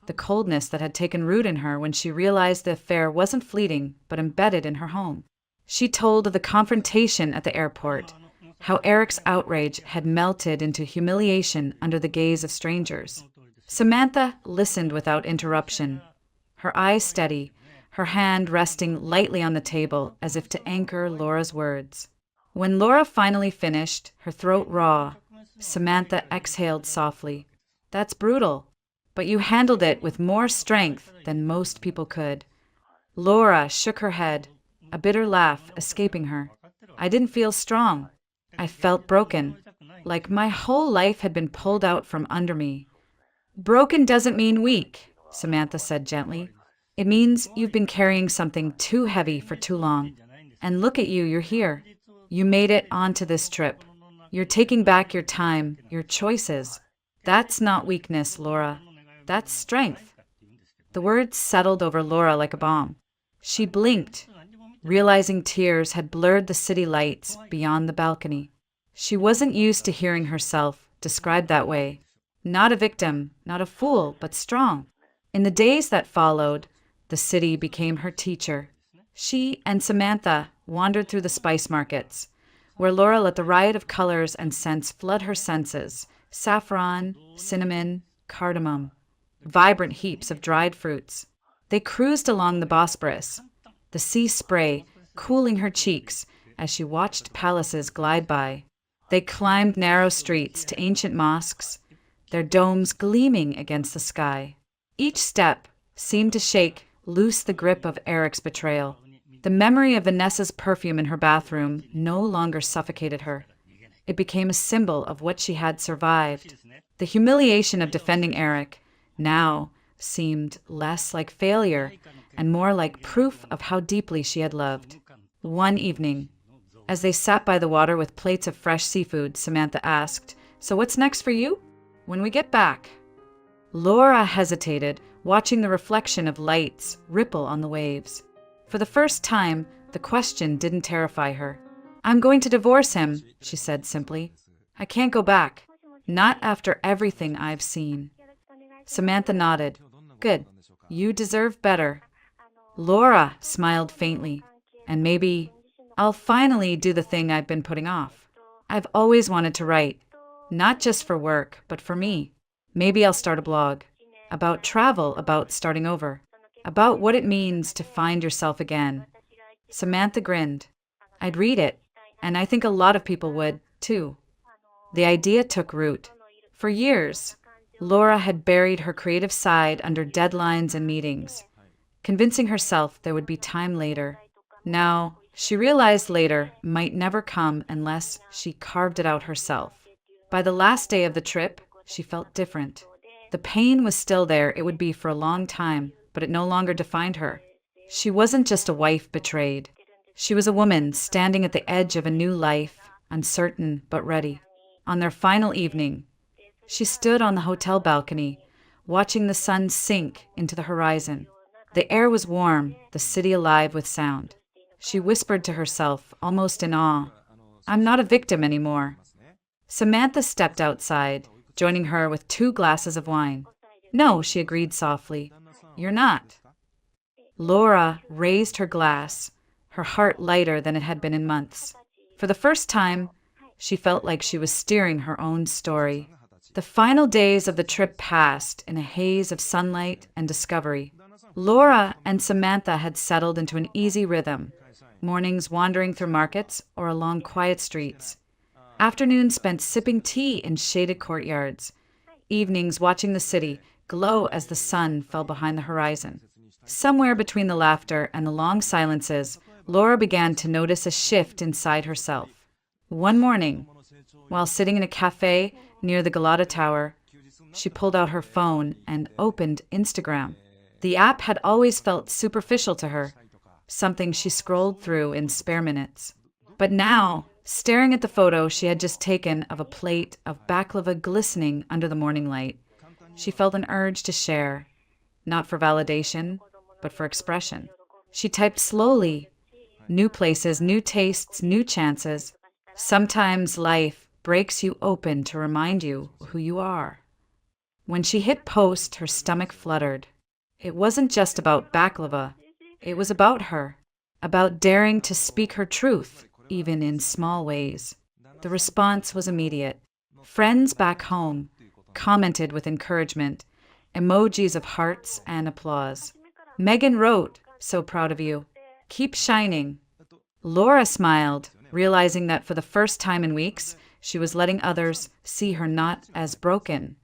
the coldness that had taken root in her when she realized the affair wasn't fleeting but embedded in her home. She told of the confrontation at the airport, how Eric's outrage had melted into humiliation under the gaze of strangers. Samantha listened without interruption, her eyes steady, her hand resting lightly on the table as if to anchor Laura's words. When Laura finally finished, her throat raw, Samantha exhaled softly. "That's brutal, but you handled it with more strength than most people could." Laura shook her head, a bitter laugh escaping her. "I didn't feel strong. I felt broken, like my whole life had been pulled out from under me." "Broken doesn't mean weak," Samantha said gently. "It means you've been carrying something too heavy for too long. And look at you, you're here. You made it onto this trip. You're taking back your time, your choices." That's not weakness, Laura. That's strength. The words settled over Laura like a bomb. She blinked, realizing tears had blurred the city lights beyond the balcony. She wasn't used to hearing herself described that way. Not a victim, not a fool, but strong. In the days that followed, the city became her teacher. She and Samantha wandered through the spice markets, where Laura let the riot of colors and scents flood her senses: saffron, cinnamon, cardamom, vibrant heaps of dried fruits. They cruised along the Bosporus, the sea spray cooling her cheeks as she watched palaces glide by. They climbed narrow streets to ancient mosques, their domes gleaming against the sky. Each step seemed to shake loose the grip of Eric's betrayal. The memory of Vanessa's perfume in her bathroom no longer suffocated her. It became a symbol of what she had survived. The humiliation of defending Eric now seemed less like failure and more like proof of how deeply she had loved. One evening, as they sat by the water with plates of fresh seafood, Samantha asked, "So what's next for you?" "When we get back." Laura hesitated, watching the reflection of lights ripple on the waves. For the first time, the question didn't terrify her. "I'm going to divorce him," she said simply. "I can't go back. Not after everything I've seen." Samantha nodded. "Good. You deserve better." Laura smiled faintly. "And maybe I'll finally do the thing I've been putting off. I've always wanted to write, not just for work, but for me. Maybe I'll start a blog about travel, about starting over, about what it means to find yourself again." Samantha grinned. "I'd read it, and I think a lot of people would, too." The idea took root. For years, Laura had buried her creative side under deadlines and meetings, convincing herself there would be time later. Now, she realized later might never come unless she carved it out herself. By the last day of the trip, she felt different. The pain was still there, it would be for a long time, but it no longer defined her. She wasn't just a wife betrayed. She was a woman standing at the edge of a new life, uncertain but ready. On their final evening, she stood on the hotel balcony, watching the sun sink into the horizon. The air was warm, the city alive with sound. She whispered to herself, almost in awe, "I'm not a victim anymore." Samantha stepped outside, joining her with 2 glasses of wine. "No," she agreed softly, "you're not." Laura raised her glass, her heart lighter than it had been in months. For the first time, she felt like she was steering her own story. The final days of the trip passed in a haze of sunlight and discovery. Laura and Samantha had settled into an easy rhythm, mornings wandering through markets or along quiet streets, afternoons spent sipping tea in shaded courtyards, evenings watching the city glow as the sun fell behind the horizon. Somewhere between the laughter and the long silences, Laura began to notice a shift inside herself. One morning, while sitting in a cafe near the Galata Tower, she pulled out her phone and opened Instagram. The app had always felt superficial to her, something she scrolled through in spare minutes. But now, staring at the photo she had just taken of a plate of baklava glistening under the morning light, she felt an urge to share, not for validation, but for expression. She typed slowly, "New places, new tastes, new chances. Sometimes life breaks you open to remind you who you are." When she hit post, her stomach fluttered. It wasn't just about baklava. It was about her, about daring to speak her truth, even in small ways. The response was immediate. Friends back home commented with encouragement, emojis of hearts and applause. Megan wrote, "So proud of you. Keep shining." Laura smiled, realizing that for the first time in weeks, she was letting others see her not as broken,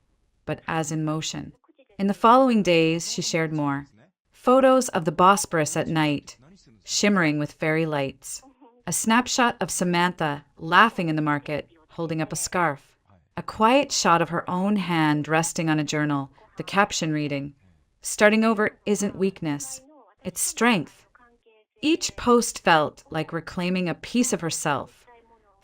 but as in motion. In the following days, she shared more. Photos of the Bosporus at night, shimmering with fairy lights. A snapshot of Samantha laughing in the market, holding up a scarf. A quiet shot of her own hand resting on a journal, the caption reading, "Starting over isn't weakness, it's strength." Each post felt like reclaiming a piece of herself,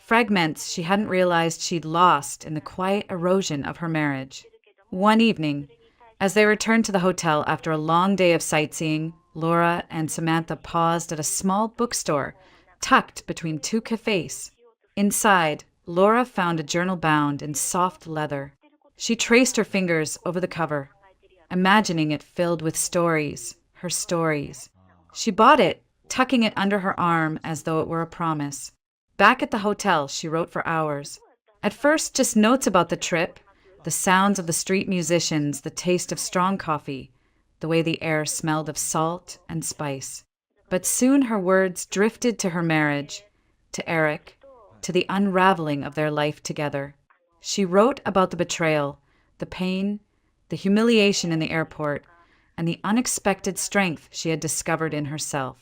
fragments she hadn't realized she'd lost in the quiet erosion of her marriage. One evening, as they returned to the hotel after a long day of sightseeing, Laura and Samantha paused at a small bookstore tucked between two cafes. Inside, Laura found a journal bound in soft leather. She traced her fingers over the cover, imagining it filled with stories, her stories. She bought it, tucking it under her arm as though it were a promise. Back at the hotel, she wrote for hours. At first, just notes about the trip, the sounds of the street musicians, the taste of strong coffee, the way the air smelled of salt and spice. But soon her words drifted to her marriage, to Eric, to the unraveling of their life together. She wrote about the betrayal, the pain, the humiliation in the airport, and the unexpected strength she had discovered in herself.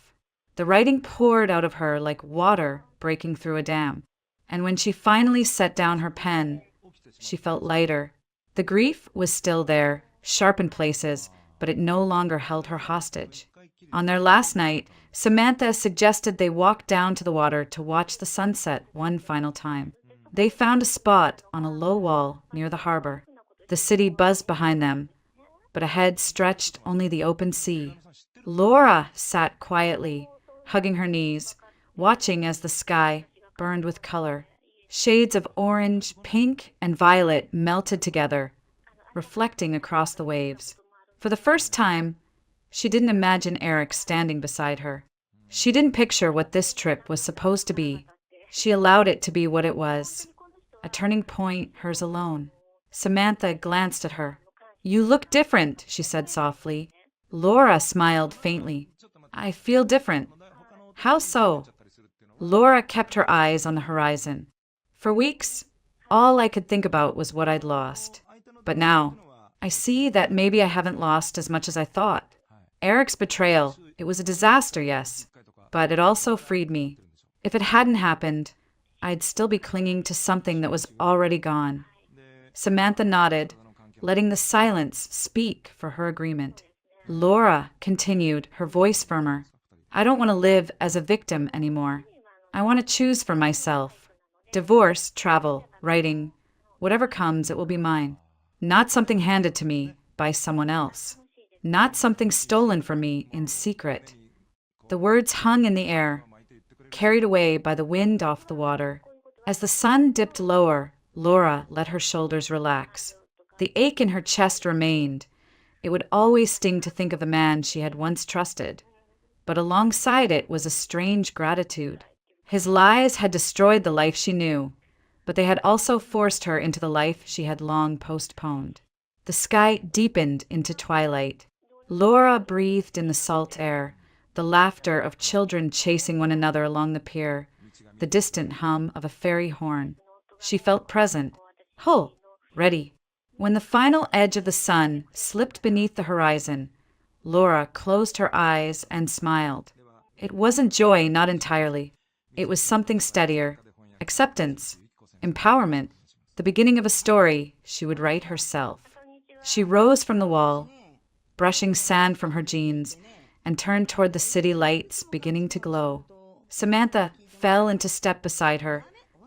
The writing poured out of her like water breaking through a dam, and when she finally set down her pen, she felt lighter. The grief was still there, sharp in places, but it no longer held her hostage. On their last night, Samantha suggested they walk down to the water to watch the sunset one final time. They found a spot on a low wall near the harbor. The city buzzed behind them, but ahead stretched only the open sea. Laura sat quietly, hugging her knees, watching as the sky burned with color. Shades of orange, pink, and violet melted together, reflecting across the waves. For the first time, she didn't imagine Eric standing beside her. She didn't picture what this trip was supposed to be. She allowed it to be what it was, a turning point, hers alone. Samantha glanced at her. "You look different," she said softly. Laura smiled faintly. "I feel different." "How so?" Laura kept her eyes on the horizon. "For weeks, all I could think about was what I'd lost. But now, I see that maybe I haven't lost as much as I thought. Eric's betrayal, it was a disaster, yes, but it also freed me. If it hadn't happened, I'd still be clinging to something that was already gone." Samantha nodded, letting the silence speak for her agreement. Laura continued, her voice firmer. "I don't want to live as a victim anymore. I want to choose for myself. Divorce, travel, writing, whatever comes, it will be mine. Not something handed to me by someone else. Not something stolen from me in secret." The words hung in the air, carried away by the wind off the water. As the sun dipped lower, Laura let her shoulders relax. The ache in her chest remained. It would always sting to think of the man she had once trusted. But alongside it was a strange gratitude. His lies had destroyed the life she knew, but they had also forced her into the life she had long postponed. The sky deepened into twilight. Laura breathed in the salt air, the laughter of children chasing one another along the pier, the distant hum of a ferry horn. She felt present, whole, ready. When the final edge of the sun slipped beneath the horizon, Laura closed her eyes and smiled. It wasn't joy, not entirely. It was something steadier, acceptance, empowerment, the beginning of a story she would write herself. She rose from the wall, brushing sand from her jeans, and turned toward the city lights beginning to glow. Samantha fell into step beside her,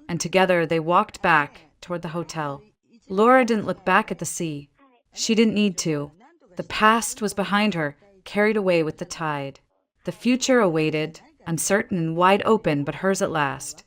and together they walked back toward the hotel. Laura didn't look back at the sea. She didn't need to. The past was behind her, carried away with the tide. The future awaited, uncertain and wide open, but hers at last.